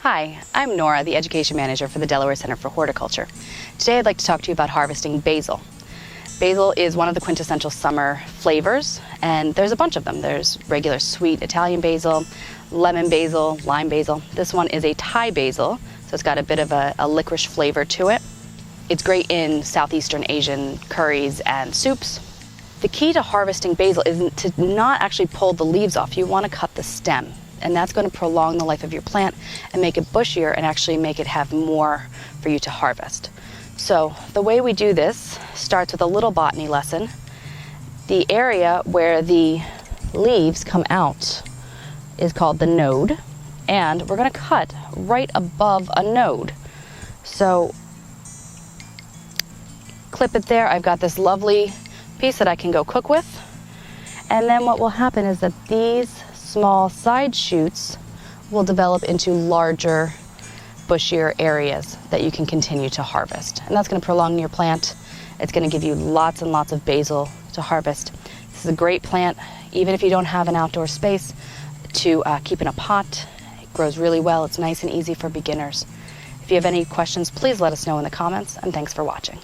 Hi, I'm Nora, the Education Manager for the Delaware Center for Horticulture. Today I'd like to talk to you about harvesting basil. Basil is one of the quintessential summer flavors, and there's a bunch of them. There's regular sweet Italian basil, lemon basil, lime basil. This one is a Thai basil, so it's got a bit of a licorice flavor to it. It's great in Southeastern Asian curries and soups. The key to harvesting basil is to not actually pull the leaves off. You want to cut the stem, and that's going to prolong the life of your plant and make it bushier and actually make it have more for you to harvest. So the way we do this starts with a little botany lesson. The area where the leaves come out is called the node, and we're going to cut right above a node. So clip it there. I've got this lovely piece that I can go cook with. And then what will happen is that these small side shoots will develop into larger, bushier areas that you can continue to harvest. And that's going to prolong your plant. It's going to give you lots and lots of basil to harvest. This is a great plant, even if you don't have an outdoor space, to keep in a pot. It grows really well. It's nice and easy for beginners. If you have any questions, please let us know in the comments, and thanks for watching.